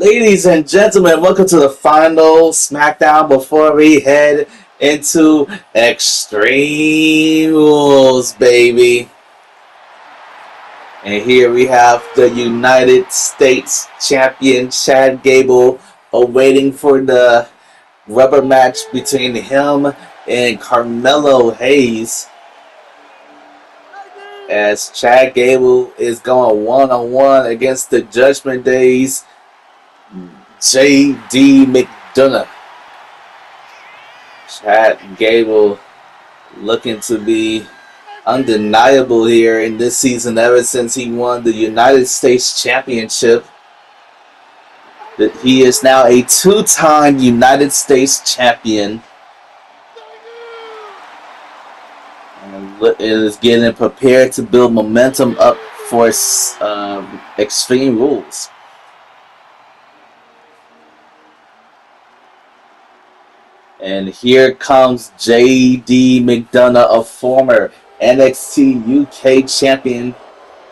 Ladies and gentlemen, welcome to the final SmackDown before we head into Extreme Rules, baby. And here we have the United States Champion Chad Gable awaiting for the rubber match between him and Carmelo Hayes. As Chad Gable is going one-on-one against the Judgment Day's J.D. McDonough. Chad Gable looking to be undeniable here in this season ever since he won the United States Championship. He is now a two-time United States champion. And is getting prepared to build momentum up for Extreme Rules. And here comes J.D. McDonough, a former NXT UK champion.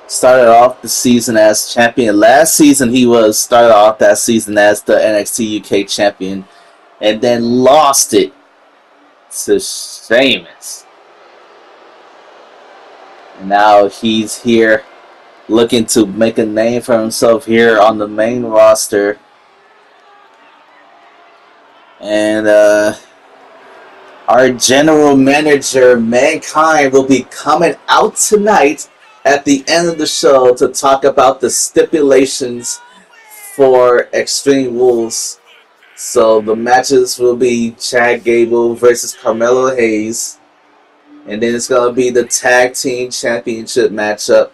Started off the season as champion. Last season he started off that season as the NXT UK champion. And then lost it to Sheamus. And now he's here looking to make a name for himself here on the main roster. And our general manager, Mankind, will be coming out tonight at the end of the show to talk about the stipulations for Extreme Rules. So the matches will be Chad Gable versus Carmelo Hayes. And then it's going to be the Tag Team Championship matchup.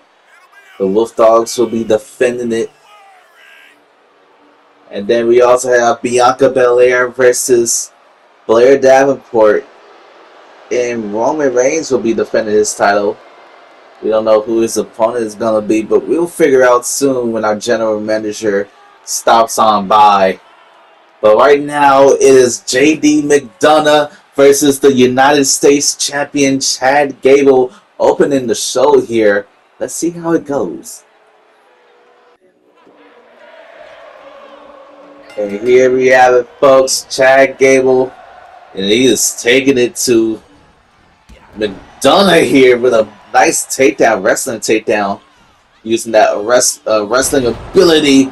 The Wolf Dogs will be defending it. And then we also have Bianca Belair versus Blair Davenport. And Roman Reigns will be defending his title. We don't know who his opponent is going to be, but we'll figure out soon when our general manager stops on by. But right now, it is J.D. McDonough versus the United States champion Chad Gable opening the show here. Let's see how it goes. And here we have it, folks. Chad Gable, and he is taking it to McDonough here with a nice takedown, wrestling takedown, using that wrestling ability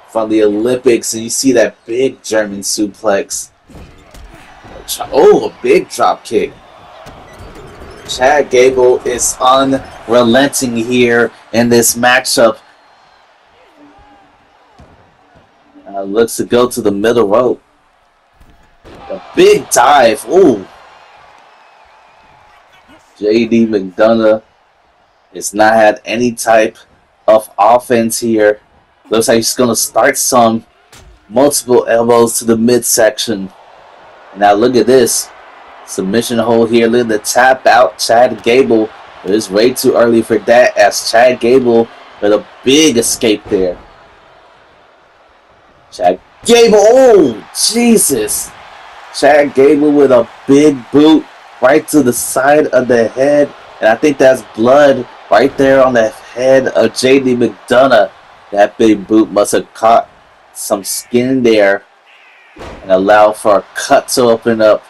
from the Olympics. And you see that big German suplex. Oh, a big drop kick. Chad Gable is unrelenting here in this matchup. Looks to go to the middle rope. A big dive. Ooh. J.D. McDonough has not had any type of offense here. Looks like he's going to start some multiple elbows to the midsection. Now look at this. Submission hold here. Look at the tap out. Chad Gable. It is way too early for that as Chad Gable with a big escape there. Chad Gable. Oh, Jesus. Chad Gable with a big boot right to the side of the head. And I think that's blood right there on the head of J.D. McDonough. That big boot must have caught some skin there and allow for a cut to open up.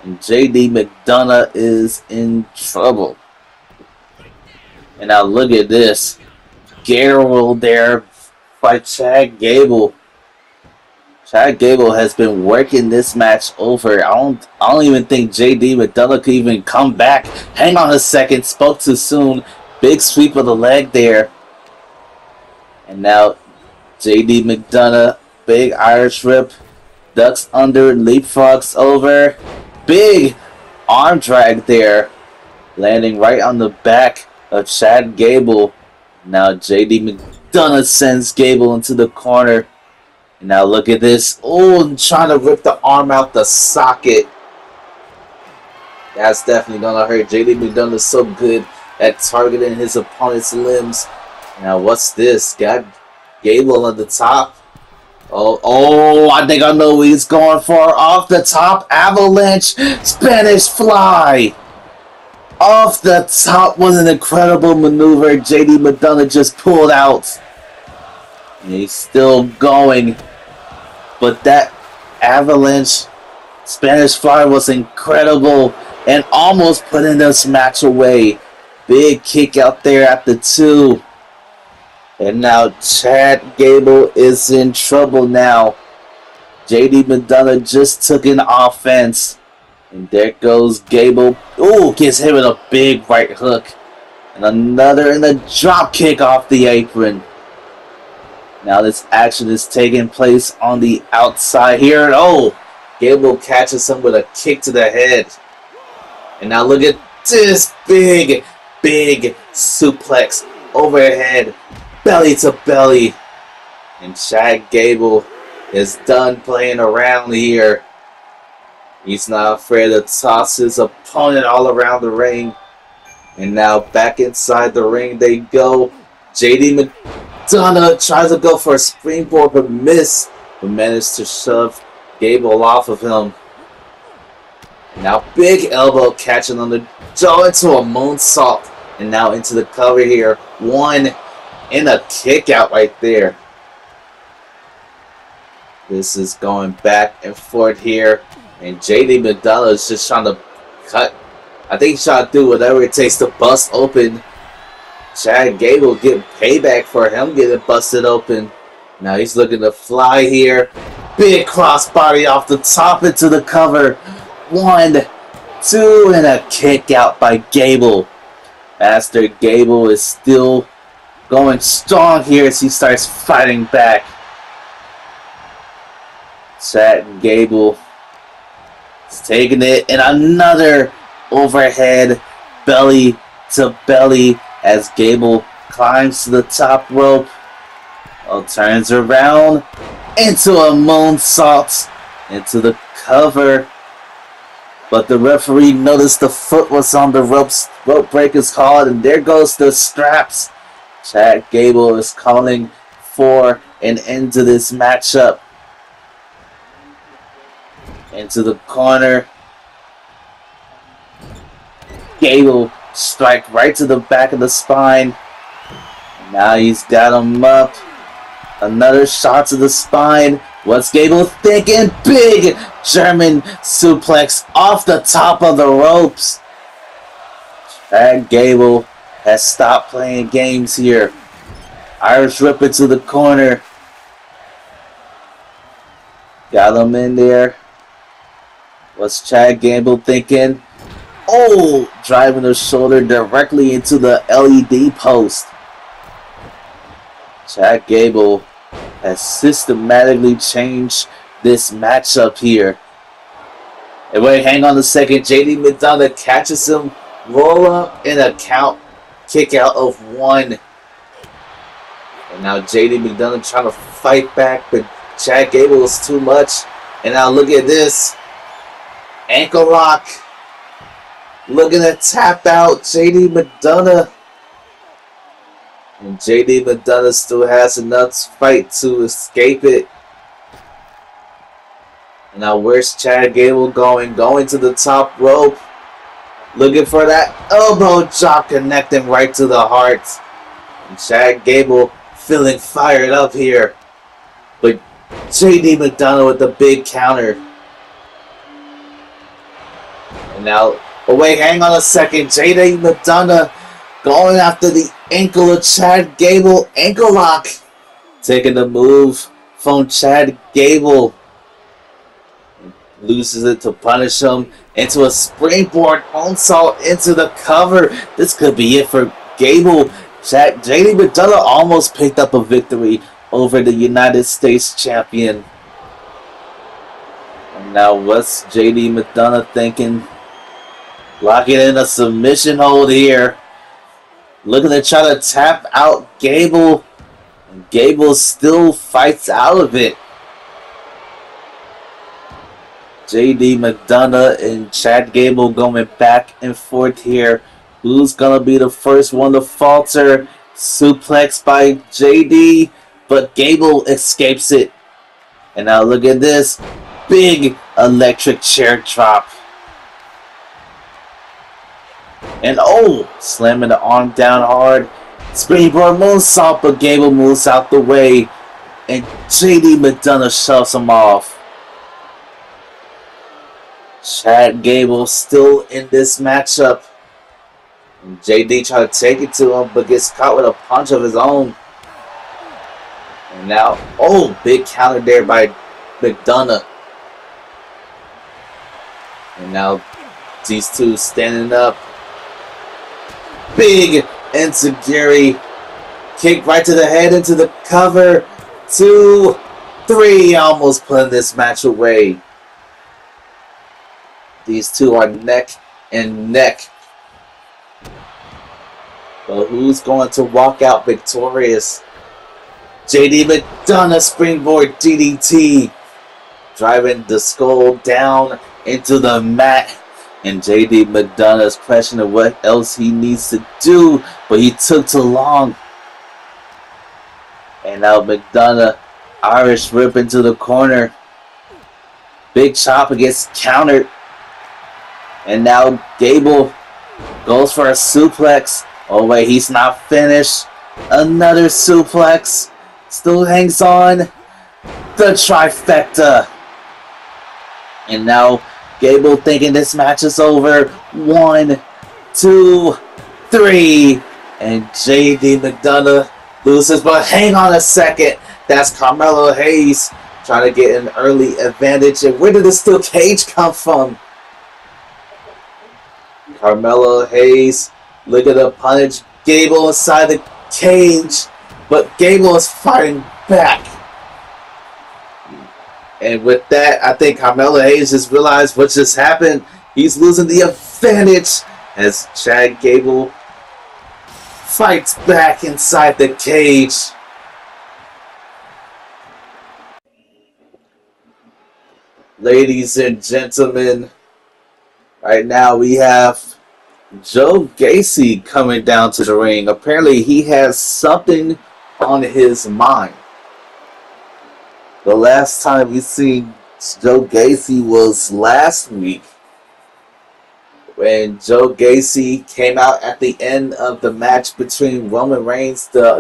And J.D. McDonough is in trouble. And now look at this. Gator roll there by Chad Gable. Chad Gable has been working this match over. I don't even think J.D. McDonough could even come back. Hang on a second. Spoke too soon. Big sweep of the leg there. And now J.D. McDonough. Big Irish whip. Ducks under. Leapfrogs over. Big arm drag there. Landing right on the back of Chad Gable. Now J.D. McDonough sends Gable into the corner. And now look at this. Oh, trying to rip the arm out the socket. That's definitely going to hurt. J.D. McDonough is so good at targeting his opponent's limbs. Now what's this? Got Gable on the top. Oh, I think I know what he's going for. Off the top, avalanche, Spanish fly. Off the top was an incredible maneuver J.D. McDonough just pulled out. And he's still going. But that avalanche Spanish Fly was incredible and almost putting this match away. Big kick out there at the 2. And now Chad Gable is in trouble now. JD McDonough just took an offense. And there goes Gable. Ooh, gets hit with a big right hook. And another in the drop kick off the apron. Now this action is taking place on the outside here. And oh, Gable catches him with a kick to the head. And now look at this big suplex overhead, belly to belly. And Chad Gable is done playing around here. He's not afraid to toss his opponent all around the ring. And now back inside the ring they go. JD McDonough tries to go for a springboard but missed, but managed to shove Gable off of him. And now big elbow catching on the jaw into a moonsault. And now into the cover here. 1 and a kick out right there. This is going back and forth here. And JD McDonough is just trying to cut. I think he's trying to do whatever it takes to bust open Chad Gable, get payback for him getting busted open. Now he's looking to fly here. Big crossbody off the top into the cover. 1, 2, and a kick out by Gable. Master Gable is still going strong here as he starts fighting back. Chad Gable is taking it, and another overhead belly to belly as Gable climbs to the top rope. Oh, turns around into a moonsault into the cover. But the referee noticed the foot was on the ropes. Rope break is called, and there goes the straps. Chad Gable is calling for an end to this matchup. Into the corner. Gable strike right to the back of the spine. Now he's got him up. Another shot to the spine. What's Gable thinking? Big German suplex off the top of the ropes. Chad Gable has stopped playing games here. Irish Whip into the corner. Got him in there. What's Chad Gable thinking? Oh, driving the shoulder directly into the LED post. Chad Gable has systematically changed this matchup here. And wait, hang on a second. JD McDonough catches him, roll up, and a count, kick out of 1. And now JD McDonough trying to fight back, but Chad Gable is too much. And now look at this. Ankle lock. Looking to tap out JD McDonough. And JD McDonough still has enough fight to escape it. And now where's Chad Gable going? Going to the top rope. Looking for that elbow drop connecting right to the heart. And Chad Gable feeling fired up here. But JD McDonough with the big counter. And now, oh wait, hang on a second. JD McDonough going after the ankle of Chad Gable. Ankle lock. Taking the move from Chad Gable. Loses it to punish him into a springboard moonsault into the cover. This could be it for Gable. JD McDonough almost picked up a victory over the United States champion. And now what's JD McDonough thinking? Locking in a submission hold here. Looking to try to tap out Gable. And Gable still fights out of it. JD McDonough and Chad Gable going back and forth here. Who's going to be the first one to falter? Suplex by JD. But Gable escapes it. And now look at this. Big electric chair drop. And oh, slamming the arm down hard. Springboard moonsault, but Gable moves out the way. and JD McDonough shoves him off. Chad Gable still in this matchup. And JD tried to take it to him, but gets caught with a punch of his own. And now, oh, big counter there by McDonough. And now these two standing up. Big enziguri kick right to the head into the cover. 2, 3, almost putting this match away. These two are neck and neck. But who's going to walk out victorious? JD McDonough springboard DDT. Driving the skull down into the mat. And JD McDonough is questioning what else he needs to do. But he took too long. And now McDonough, Irish rip into the corner. Big chopper gets countered. And now Gable goes for a suplex. Oh wait, he's not finished. Another suplex. Still hangs on. The trifecta. And now Gable thinking this match is over. 1, 2, 3. And JD McDonough loses. But hang on a second. That's Carmelo Hayes trying to get an early advantage. And where did the steel cage come from? Carmelo Hayes looking to punish Gable inside the cage. But Gable is fighting back. And with that, I think Carmelo Hayes just realized what just happened. He's losing the advantage as Chad Gable fights back inside the cage. Ladies and gentlemen, right now we have Joe Gacy coming down to the ring. Apparently he has something on his mind. The last time we seen Joe Gacy was last week when Joe Gacy came out at the end of the match between Roman Reigns, the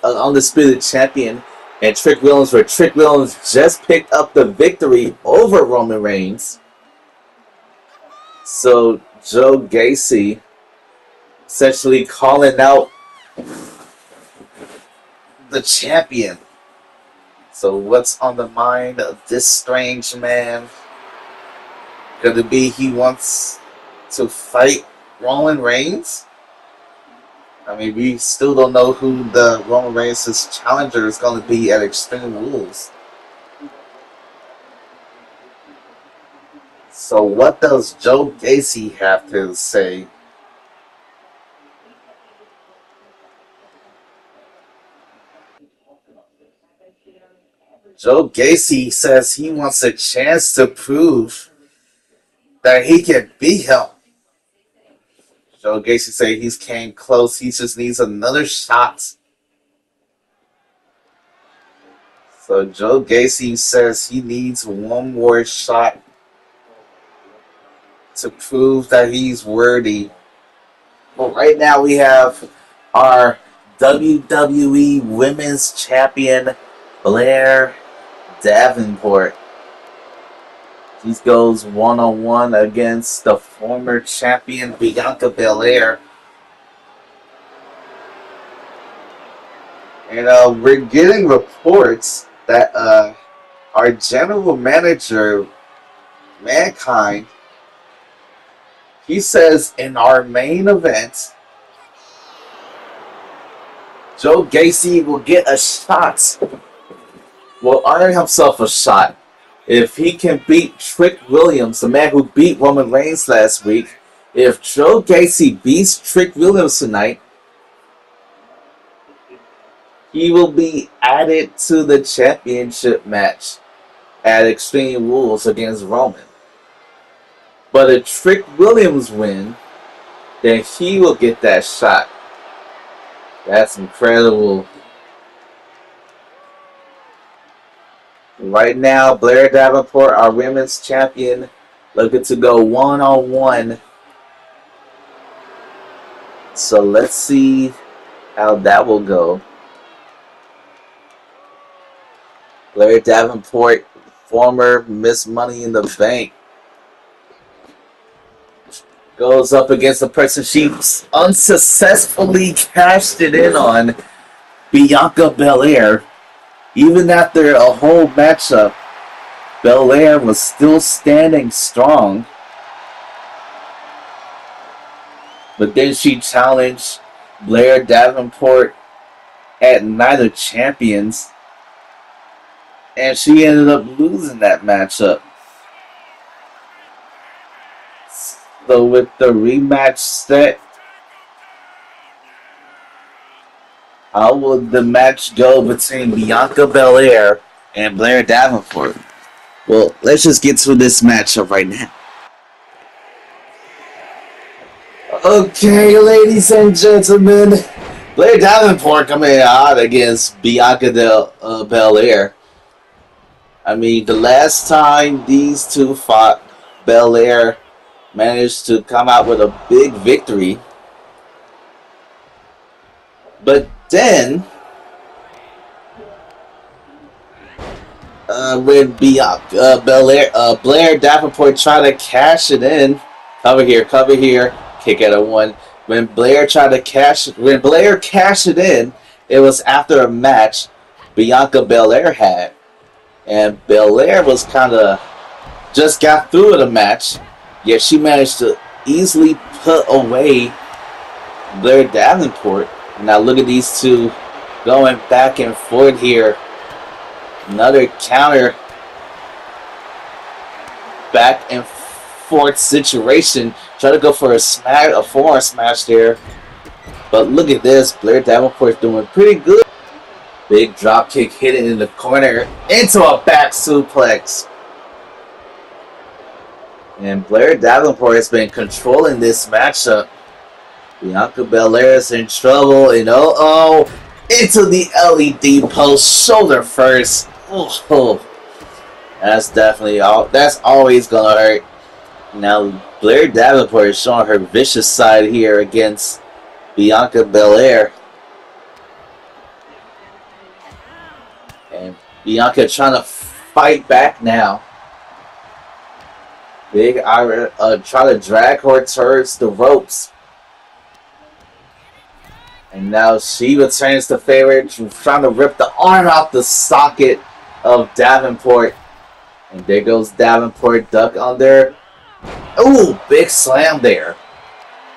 undisputed champion, and Trick Williams, where Trick Williams just picked up the victory over Roman Reigns. So Joe Gacy essentially calling out the champion. So what's on the mind of this strange man? Could it be he wants to fight Roman Reigns? I mean, we still don't know who the Roman Reigns' challenger is going to be at Extreme Rules. So what does Joe Gacy have to say? Joe Gacy says he wants a chance to prove that he can beat him. Joe Gacy say he's came close. He just needs another shot. So Joe Gacy says he needs one more shot to prove that he's worthy. Well, right now we have our WWE Women's Champion, Blair Davenport. He goes one-on-one against the former champion Bianca Belair. And we're getting reports that our general manager, Mankind, he says in our main event, Joe Gacy will get a shot. Will earn himself a shot if he can beat Trick Williams, the man who beat Roman Reigns last week. If Joe Gacy beats Trick Williams tonight, he will be added to the championship match at Extreme Rules against Roman. But if Trick Williams wins, then he will get that shot. That's incredible. Right now, Blair Davenport, our women's champion, looking to go one-on-one. So let's see how that will go. Blair Davenport, former Miss Money in the Bank, goes up against the person she unsuccessfully cashed it in on, Bianca Belair. Even after a whole matchup, Belair was still standing strong. But then she challenged Blair Davenport at Night of Champions, and she ended up losing that matchup. So with the rematch set, how will the match go between Bianca Belair and Blair Davenport? Well, let's just get to this matchup right now. Okay, ladies and gentlemen, Blair Davenport coming out against Bianca Belair. I mean, the last time these two fought, Belair managed to come out with a big victory. But then, when Bianca Blair Davenport tried to cash it in, cover here, kick out of one. When Blair cashed it in, it was after a match Bianca Belair had. And Belair was kind of just got through with a match, yet she managed to easily put away Blair Davenport. Now look at these two going back and forth here. Another counter back and forth situation. Try to go for a forearm smash there. But look at this. Blair Davenport's doing pretty good. Big drop kick hidden in the corner into a back suplex. And Blair Davenport has been controlling this matchup. Bianca Belair is in trouble, and into the LED post, shoulder first. Oh, that's definitely that's always gonna hurt. Now Blair Davenport is showing her vicious side here against Bianca Belair. And Bianca trying to fight back now. Big Ira try to drag her towards the ropes. And now she returns the favor, trying to rip the arm out the socket of Davenport. And there goes Davenport, duck under. Ooh, big slam there.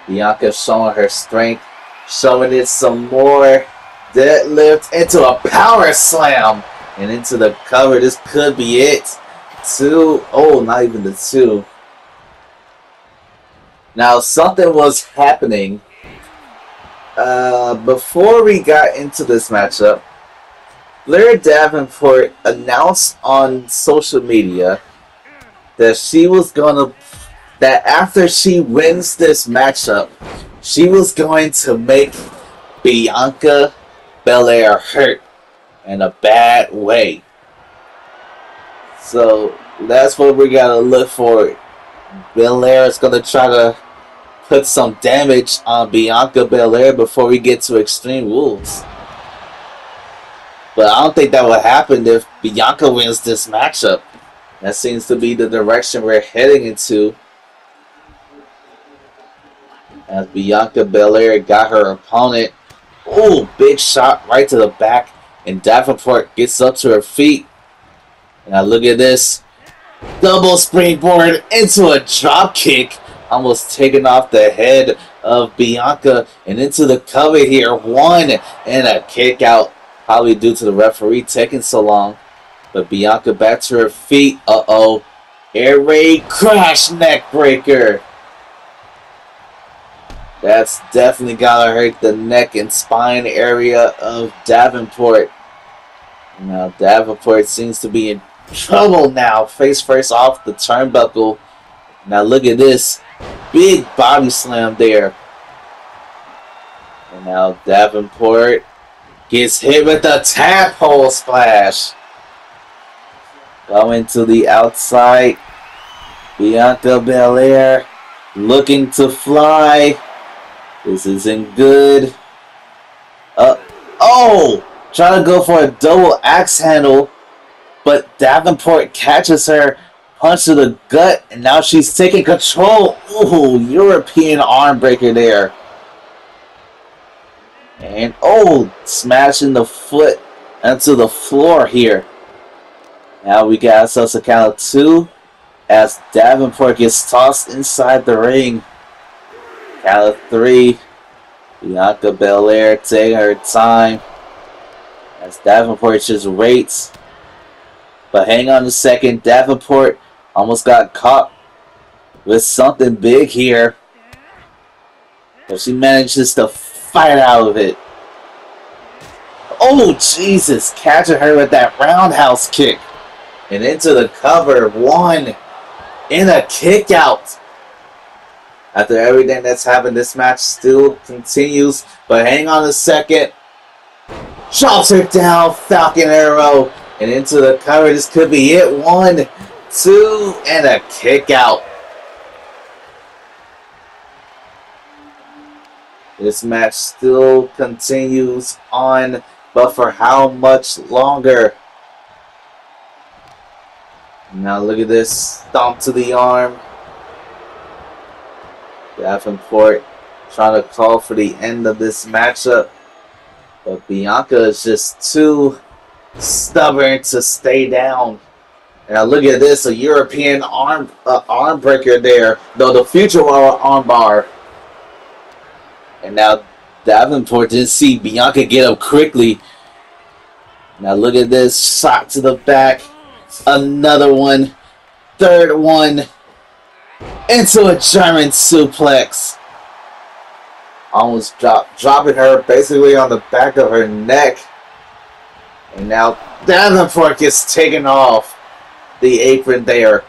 Bianca showing her strength, showing it some more. Deadlift into a power slam. And into the cover. This could be it. Two. Oh, not even the two. Now, something was happening before we got into this matchup. Blair Davenport announced on social media that that after she wins this matchup, she was going to make Bianca Belair hurt in a bad way. So that's what we gotta look for. Belair is gonna try to put some damage on Bianca Belair before we get to Extreme Rules. But I don't think that will happen if Bianca wins this matchup. That seems to be the direction we're heading into. As Bianca Belair got her opponent. Oh, big shot right to the back. And Davenport gets up to her feet. And now look at this. Double springboard into a drop kick. Almost taking off the head of Bianca. And into the cover here. One and a kick out. Probably due to the referee taking so long. But Bianca back to her feet. Uh-oh. Air raid crash neck breaker. That's definitely gonna hurt the neck and spine area of Davenport. Now Davenport seems to be in trouble now. Face first off the turnbuckle. Now look at this. Big body slam there. And now Davenport gets hit with the tap hole splash. Going to the outside. Bianca Belair looking to fly. This isn't good. Oh! Trying to go for a double axe handle. but Davenport catches her, punch to the gut, and now she's taking control. Ooh, European arm breaker there. And oh, smashing the foot onto the floor here. Now we got ourselves a count of 2 as Davenport gets tossed inside the ring. Count of 3. Bianca Belair taking her time as Davenport just waits. But hang on a second, Davenport almost got caught with something big here. But she manages to fight out of it. Oh, Jesus, catching her with that roundhouse kick. And into the cover, 1 in a kick out. After everything that's happened, this match still continues. But hang on a second. Drops her down, Falcon Arrow. And into the cover, this could be it. 1, 2, and a kick out. This match still continues on, but for how much longer? Now look at this, stomp to the arm. Davenport trying to call for the end of this matchup, but Bianca is just too stubborn to stay down. Now look at this, a European arm breaker there. No, the future arm bar. And now Davenport didn't see Bianca get up quickly. Now look at this, shot to the back. Another one. Third one. Into a German suplex. Almost dropping her basically on the back of her neck. And now Davenport gets taken off the apron there.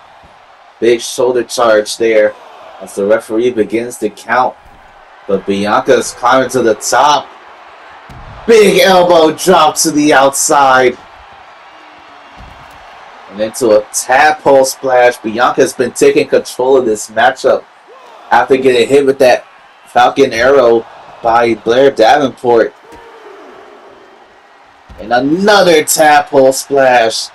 Big shoulder charge there as the referee begins to count. But Bianca's climbing to the top. Big elbow drop to the outside. And into a tadpole splash. Bianca's been taking control of this matchup after getting hit with that Falcon Arrow by Blair Davenport. And another tadpole splash.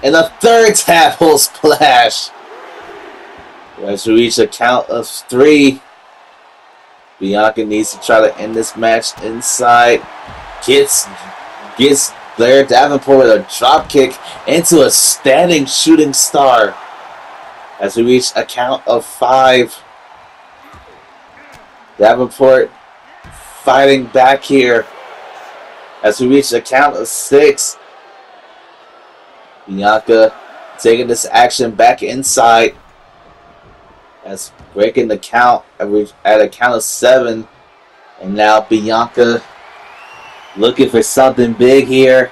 And a third tadpole splash. As we reach a count of 3. Bianca needs to try to end this match inside. Gets Blair Davenport with a drop kick into a standing shooting star. As we reach a count of 5. Davenport fighting back here. As we reach a count of 6. Bianca taking this action back inside. As breaking the count at a count of 7. And now Bianca looking for something big here.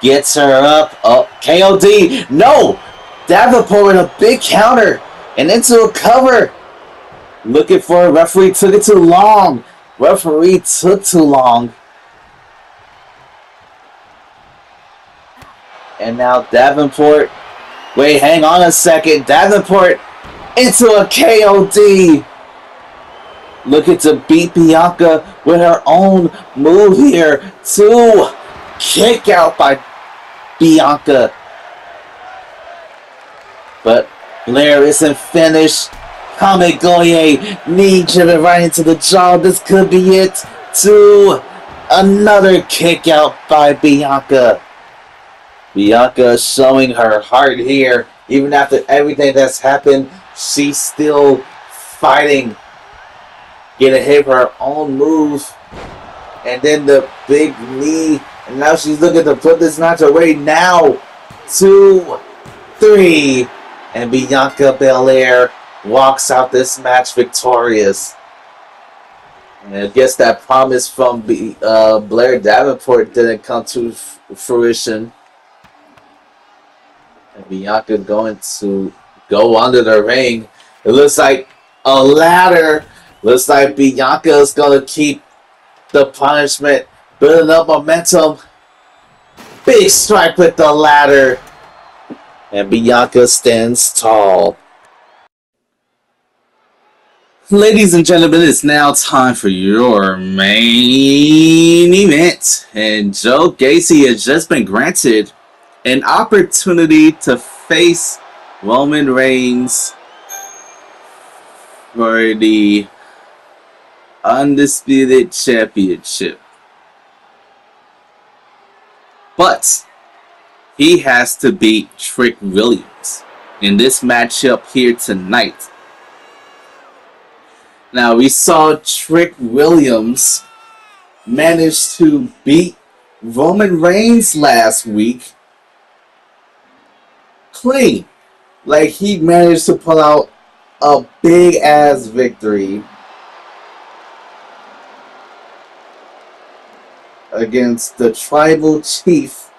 Gets her up. Oh, KOD. No! Davenport with a big counter. And into a cover. Looking for a referee. Took it too long. Referee took too long. And now Davenport. Wait, hang on a second. Davenport into a KOD. Looking to beat Bianca with her own move here. 2. Kick out by Bianca. But Blair isn't finished. Kamigoye knee driven right into the jaw. This could be it. 2. Another kick out by Bianca. Bianca showing her heart here. Even after everything that's happened, she's still fighting. Getting hit for her own move. And then the big knee. And now she's looking to put this match away now. 2, 3. And Bianca Belair walks out this match victorious. And I guess that promise from Blair Davenport didn't come to fruition. And Bianca going to go under the ring. It looks like a ladder. Looks like Bianca is going to keep the punishment. Building up momentum. Big strike with the ladder. And Bianca stands tall. Ladies and gentlemen, it's now time for your main event. And Joe Gacy has just been granted an opportunity to face Roman Reigns for the Undisputed Championship. But he has to beat Trick Williams in this matchup here tonight. Now, we saw Trick Williams manage to beat Roman Reigns last week clean. Like, he managed to pull out a big ass victory against the Tribal Chief.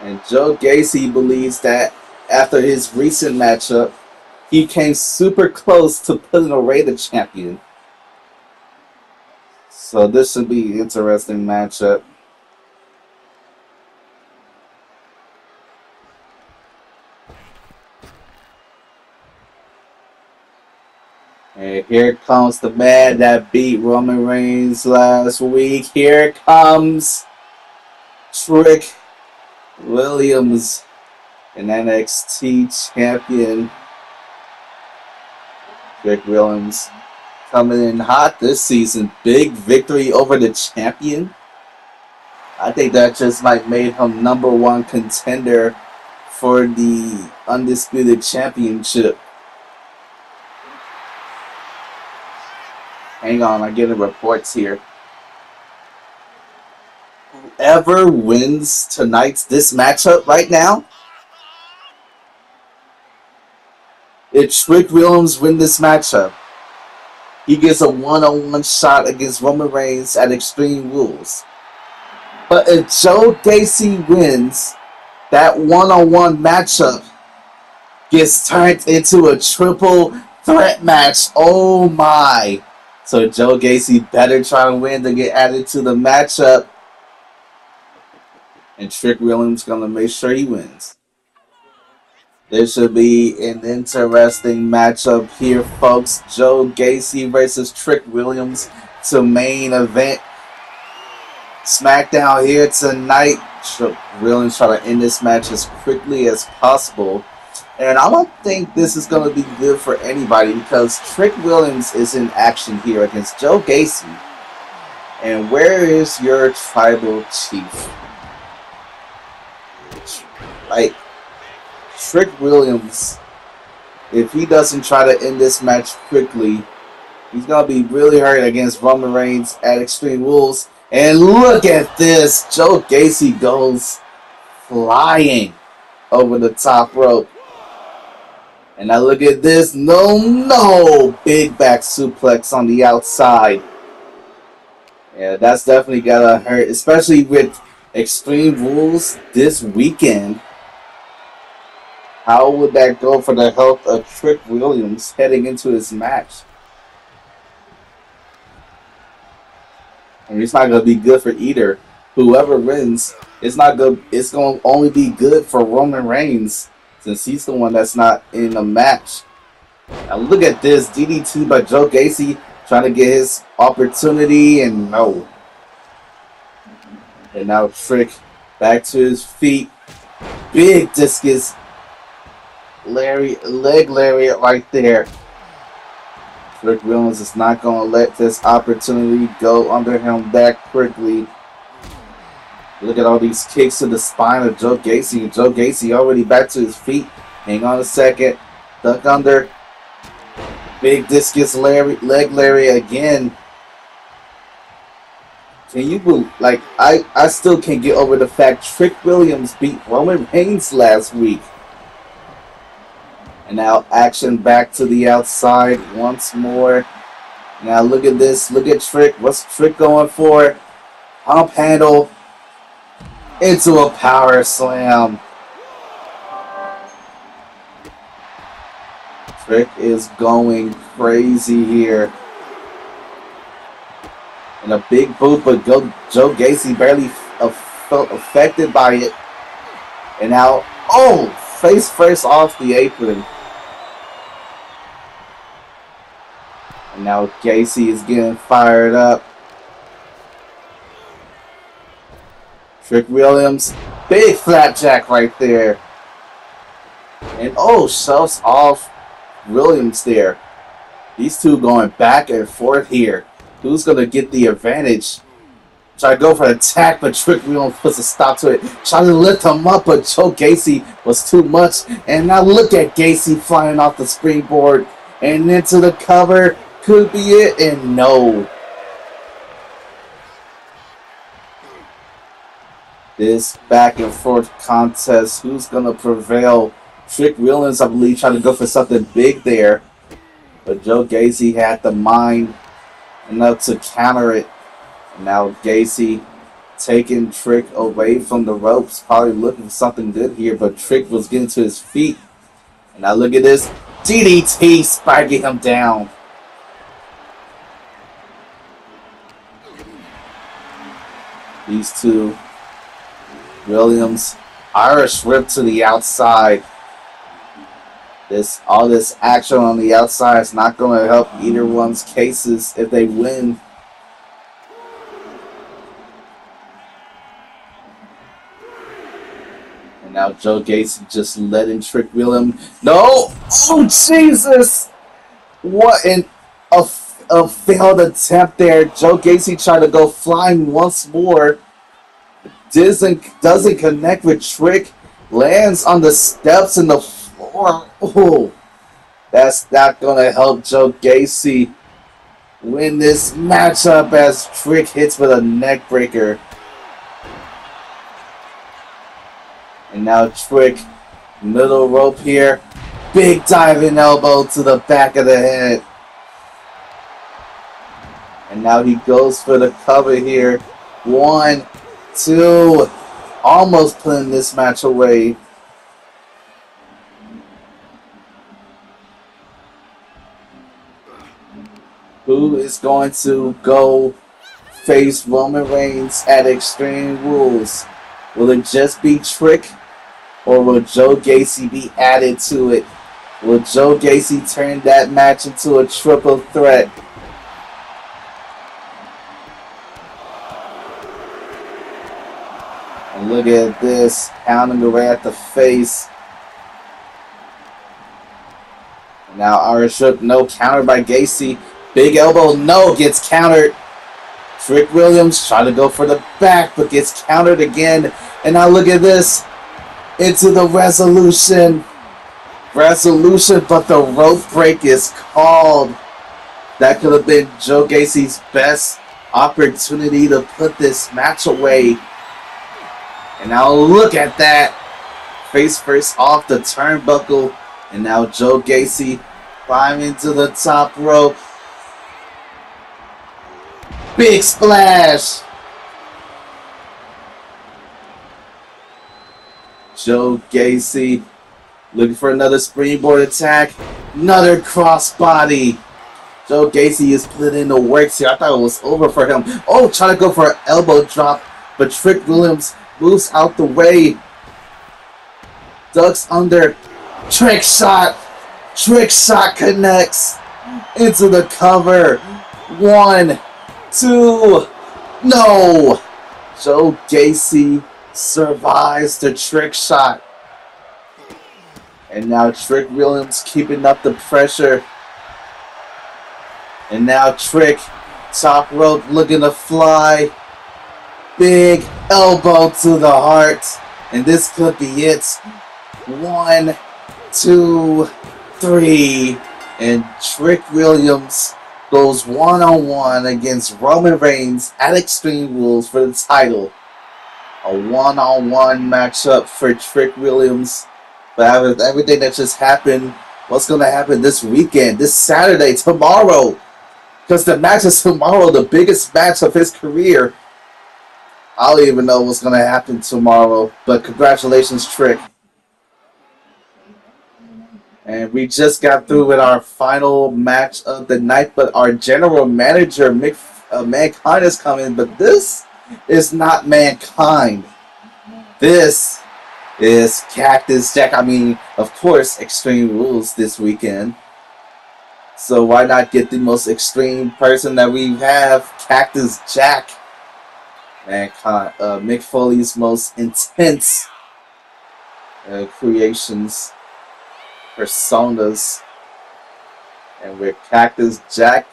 And Joe Gacy believes that after his recent matchup, he came super close to putting away the champion. So this should be an interesting matchup. And here comes the man that beat Roman Reigns last week. Here comes Trick Williams, an NXT champion. Trick Williams coming in hot this season. Big victory over the champion. I think that just might make him #1 contender for the Undisputed Championship. Hang on, I'm getting reports here. Whoever wins this matchup right now, if Trick Williams wins this matchup, he gets a one-on-one shot against Roman Reigns at Extreme Rules. But if Joe Gacy wins, that one-on-one matchup gets turned into a triple threat match. Oh my! So Joe Gacy better try to win to get added to the matchup. And Trick Williams gonna make sure he wins. This should be an interesting matchup here, folks. Joe Gacy versus Trick Williams to main event SmackDown here tonight. Trick Williams try to end this match as quickly as possible. And I don't think this is going to be good for anybody because Trick Williams is in action here against Joe Gacy. And where is your Tribal Chief? Like, Trick Williams, if he doesn't try to end this match quickly, he's going to be really hurt against Roman Reigns at Extreme Rules. And look at this. Joe Gacy goes flying over the top rope. And now look at this. No. Big back suplex on the outside. Yeah, that's definitely got to hurt, especially with Extreme Rules this weekend. How would that go for the health of Trick Williams heading into his match? And it's not going to be good for either. Whoever wins, it's not good. It's going to only be good for Roman Reigns since he's the one that's not in a match. Now look at this. DDT by Joe Gacy trying to get his opportunity and no. And now Trick back to his feet. Big discus. Leg lariat right there. Trick Williams is not going to let this opportunity go under him that quickly. Look at all these kicks to the spine of Joe Gacy. Joe Gacy already back to his feet. Hang on a second. Duck under. Big discus leg lariat again. Can you believe? Like, I still can't get over the fact Trick Williams beat Roman Reigns last week. And now action back to the outside once more. Now look at this. Look at Trick. What's Trick going for? Pump handle into a power slam. Trick is going crazy here. And a big boot, but Joe Gacy barely felt affected by it. And now, oh, face first off the apron. And now Gacy is getting fired up. Trick Williams, big flapjack right there. And oh, shoves off Williams there. These two going back and forth here. Who's going to get the advantage? Try to go for an attack, but Trick Williams puts a stop to it. Try to lift him up, but Joe Gacy was too much. And now look at Gacy flying off the springboard and into the cover. Could be it, and no. This back and forth contest, who's going to prevail? Trick Williams, I believe, trying to go for something big there. But Joe Gacy had the mind enough to counter it. And now Gacy taking Trick away from the ropes. Probably looking for something good here. But Trick was getting to his feet. And now look at this. DDT spiking him down. These two. Williams. Irish whip to the outside. All this action on the outside is not going to help either one's cases if they win. And now Joe Gacy just letting Trick Williams. No! Oh, Jesus! What a failed attempt there. Joe Gacy tried to go flying once more. Doesn't connect with Trick. Lands on the steps in the floor. Oh, that's not going to help Joe Gacy win this matchup as Trick hits with a neck breaker. And now Trick, middle rope here. Big diving elbow to the back of the head. And now he goes for the cover here. 1, 2. Almost putting this match away. Who is going to go face Roman Reigns at Extreme Rules? Will it just be Trick? Or will Joe Gacy be added to it? Will Joe Gacy turn that match into a triple threat? And look at this, pounding away at the face. And now Irish whip, no, countered by Gacy. Big elbow, no, gets countered. Trick Williams trying to go for the back, but gets countered again. And now look at this. Into the resolution. But the rope break is called. That could have been Joe Gacy's best opportunity to put this match away. And now look at that. Face first off the turnbuckle. And now Joe Gacy climbing to the top rope. Big splash. Joe Gacy looking for another springboard attack. Another crossbody. Joe Gacy is putting in the works here. I thought it was over for him. Oh, trying to go for an elbow drop. But Trick Williams moves out the way. Ducks under. Trick shot. Trick shot connects into the cover. 1, 2. No. Joe Gacy survives the trick shot. And now Trick Williams keeping up the pressure. And now Trick, top rope, looking to fly. Big elbow to the heart. And this could be it. 1, 2, 3. And Trick Williams goes one-on-one against Roman Reigns at Extreme Rules for the title. A one-on-one matchup for Trick Williams. But with everything that just happened, what's going to happen this weekend, this Saturday, tomorrow? Because the match is tomorrow, the biggest match of his career. I don't even know what's going to happen tomorrow. But congratulations, Trick. And we just got through with our final match of the night. But our general manager, Mankind, is coming. But this is not Mankind. This is Cactus Jack. I mean, of course, Extreme Rules this weekend. So why not get the most extreme person that we have, Cactus Jack? Mankind, Mick Foley's most intense creations, personas, and with Cactus Jack.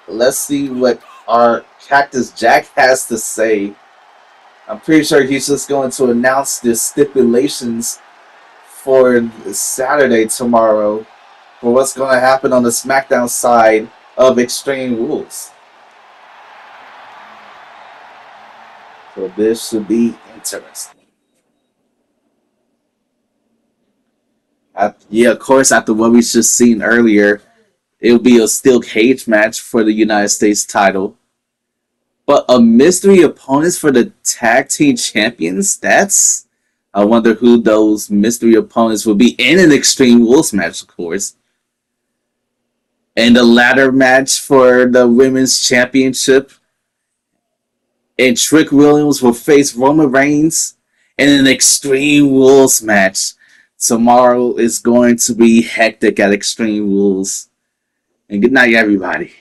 Let's see what our Cactus Jack has to say. I'm pretty sure he's just going to announce the stipulations for Saturday tomorrow for what's going to happen on the SmackDown side of Extreme Rules. So this should be interesting. Yeah, of course, after what we just seen earlier, it'll be a steel cage match for the United States title. But a mystery opponents for the tag team champions? I wonder who those mystery opponents will be in an Extreme Rules match, of course. And the ladder match for the women's championship. And Trick Williams will face Roman Reigns in an Extreme Rules match. Tomorrow is going to be hectic at Extreme Rules. And good night, everybody.